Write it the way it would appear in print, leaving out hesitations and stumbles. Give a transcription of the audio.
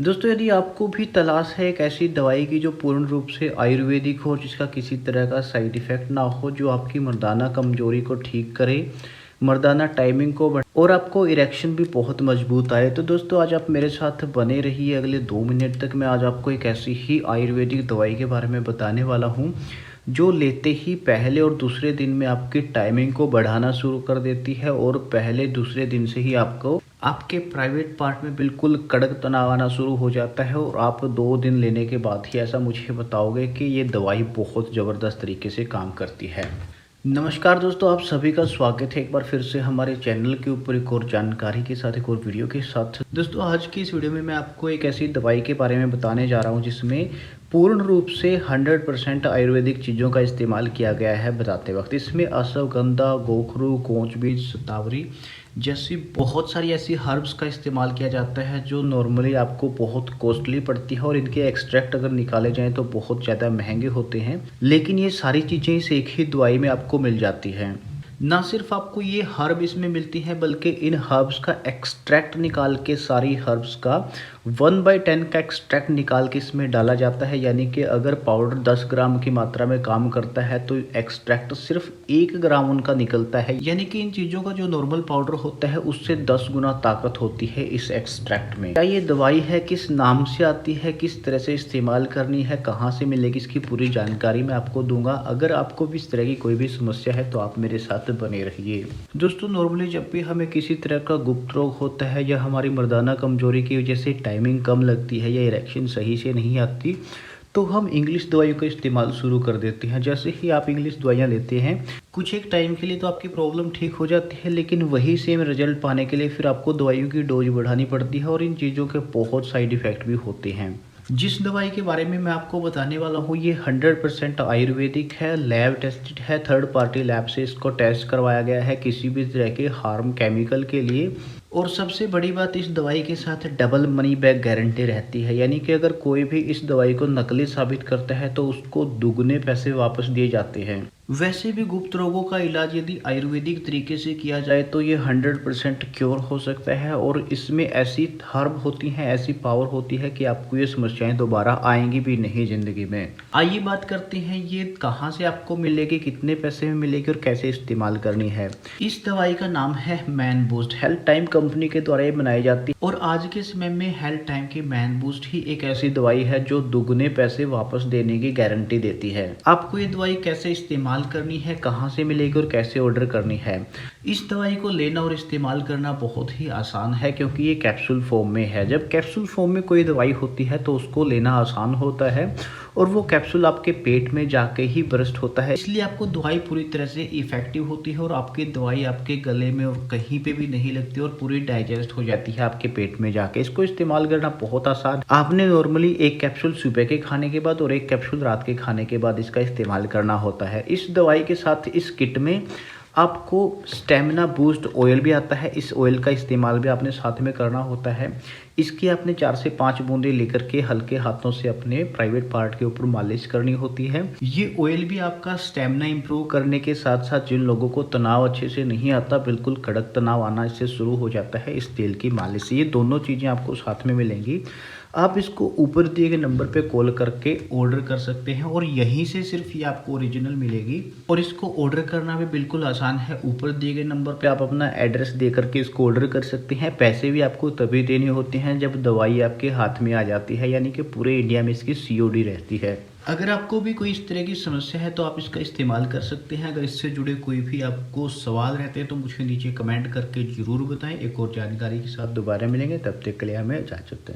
दोस्तों, यदि आपको भी तलाश है एक ऐसी दवाई की जो पूर्ण रूप से आयुर्वेदिक हो, जिसका किसी तरह का साइड इफ़ेक्ट ना हो, जो आपकी मर्दाना कमज़ोरी को ठीक करे, मर्दाना टाइमिंग को और आपको इरेक्शन भी बहुत मजबूत आए, तो दोस्तों आज आप मेरे साथ बने रहिए। अगले 2 मिनट तक मैं आज आपको एक ऐसी ही आयुर्वेदिक दवाई के बारे में बताने वाला हूँ, जो लेते ही पहले और दूसरे दिन में आपकी टाइमिंग को बढ़ाना शुरू कर देती है और पहले दूसरे दिन से ही आपको आपके प्राइवेट पार्ट में बिल्कुल कड़क तनाव आना शुरू हो जाता है और आप 2 दिन लेने के बाद ही ऐसा मुझे बताओगे कि ये दवाई बहुत ज़बरदस्त तरीके से काम करती है। नमस्कार दोस्तों, आप सभी का स्वागत है एक बार फिर से हमारे चैनल के ऊपर एक और जानकारी के साथ, एक और वीडियो के साथ। दोस्तों, आज की इस वीडियो में मैं आपको एक ऐसी दवाई के बारे में बताने जा रहा हूँ जिसमें पूर्ण रूप से 100% आयुर्वेदिक चीज़ों का इस्तेमाल किया गया है बताते वक्त। इसमें अश्वगंधा, गोखरू, कोंच बीज, शतावरी जैसी बहुत सारी ऐसी हर्ब्स का इस्तेमाल किया जाता है जो नॉर्मली आपको बहुत कॉस्टली पड़ती है और इनके एक्सट्रैक्ट अगर निकाले जाएं तो बहुत ज़्यादा महंगे होते हैं, लेकिन ये सारी चीज़ें इस एक ही दवाई में आपको मिल जाती हैं। ना सिर्फ आपको ये हर्ब इसमें मिलती है, बल्कि इन हर्ब्स का एक्सट्रैक्ट निकाल के, सारी हर्ब्स का 1/10 का एक्सट्रैक्ट निकाल के इसमें डाला जाता है। यानी कि अगर पाउडर 10 ग्राम की मात्रा में काम करता है तो एक्सट्रैक्ट सिर्फ 1 ग्राम उनका निकलता है। यानी कि इन चीज़ों का जो नॉर्मल पाउडर होता है उससे 10 गुना ताकत होती है इस एक्सट्रैक्ट में। क्या ये दवाई है, किस नाम से आती है, किस तरह से इस्तेमाल करनी है, कहाँ से मिलेगी, इसकी पूरी जानकारी मैं आपको दूंगा। अगर आपको भी इस तरह की कोई भी समस्या है तो आप मेरे साथ बने रहिए। दोस्तों, नॉर्मली जब भी हमें किसी तरह का गुप्त रोग होता है या हमारी मर्दाना कमजोरी की वजह से टाइमिंग कम लगती है या इरेक्शन सही से नहीं आती, तो हम इंग्लिश दवाइयों का इस्तेमाल शुरू कर देते हैं। जैसे ही आप इंग्लिश दवाइयाँ लेते हैं, कुछ एक टाइम के लिए तो आपकी प्रॉब्लम ठीक हो जाती है, लेकिन वही सेम रिजल्ट पाने के लिए फिर आपको दवाइयों की डोज बढ़ानी पड़ती है और इन चीज़ों के बहुत साइड इफ़ेक्ट भी होते हैं। जिस दवाई के बारे में मैं आपको बताने वाला हूँ ये 100% आयुर्वेदिक है, लैब टेस्टेड है, थर्ड पार्टी लैब से इसको टेस्ट करवाया गया है किसी भी तरह के हार्म केमिकल के लिए। और सबसे बड़ी बात, इस दवाई के साथ डबल मनी बैक गारंटी रहती है। यानी कि अगर कोई भी इस दवाई को नकली साबित करता है तो उसको दुगने पैसे वापस दिए जाते हैं। वैसे भी गुप्त रोगों का इलाज यदि आयुर्वेदिक तरीके से किया जाए तो ये 100% क्योर हो सकता है और इसमें ऐसी हर्ब होती हैं, ऐसी पावर होती है कि आपको ये समस्याएं दोबारा आएंगी भी नहीं ज़िंदगी में। आइए बात करते हैं ये कहाँ से आपको मिलेगी, कितने पैसे में मिलेगी और कैसे इस्तेमाल करनी है। इस दवाई का नाम है man boost, health time company के द्वारा ये बनाई जाती है और आज के समय में हेल्थ टाइम की मैन बूस्ट ही एक ऐसी दवाई है जो दुगने पैसे वापस देने की गारंटी देती है। आपको ये दवाई कैसे इस्तेमाल करनी है, कहां से मिलेगी और कैसे ऑर्डर करनी है। इस दवाई को लेना और इस्तेमाल करना बहुत ही आसान है, क्योंकि ये कैप्सूल फॉर्म में है। जब कैप्सूल फॉर्म में कोई दवाई होती है तो उसको लेना आसान होता है और वो कैप्सूल आपके पेट में जाके ही बर्स्ट होता है, इसलिए आपको दवाई पूरी तरह से इफेक्टिव होती है और आपकी दवाई आपके गले में और कहीं पे भी नहीं लगती और पूरी डाइजेस्ट हो जाती है आपके पेट में जाके। इसको इस्तेमाल करना बहुत आसान। आपने नॉर्मली एक कैप्सूल सुबह के खाने के बाद और एक कैप्सूल रात के खाने के बाद इसका इस्तेमाल करना होता है। इस दवाई के साथ इस किट में आपको स्टेमिना बूस्ट ऑयल भी आता है। इस ऑयल का इस्तेमाल भी आपने साथ में करना होता है। इसकी आपने 4 से 5 बूंदे लेकर के हल्के हाथों से अपने प्राइवेट पार्ट के ऊपर मालिश करनी होती है। ये ऑयल भी आपका स्टेमिना इंप्रूव करने के साथ साथ जिन लोगों को तनाव अच्छे से नहीं आता, बिल्कुल कड़क तनाव आना इससे शुरू हो जाता है इस तेल की मालिश से। ये दोनों चीज़ें आपको साथ में मिलेंगी। आप इसको ऊपर दिए गए नंबर पे कॉल करके ऑर्डर कर सकते हैं और यहीं से सिर्फ ये आपको ओरिजिनल मिलेगी और इसको ऑर्डर करना भी बिल्कुल आसान है। ऊपर दिए गए नंबर पे आप अपना एड्रेस दे करके इसको ऑर्डर कर सकते हैं। पैसे भी आपको तभी देने होते हैं जब दवाई आपके हाथ में आ जाती है, यानी कि पूरे इंडिया में इसकी COD रहती है। अगर आपको भी कोई इस तरह की समस्या है तो आप इसका इस्तेमाल कर सकते हैं। अगर इससे जुड़े कोई भी आपको सवाल रहते हैं तो मुझे नीचे कमेंट करके ज़रूर बताएं। एक और जानकारी के साथ दोबारा मिलेंगे, तब तक के लिए हमें इजाज़त दें।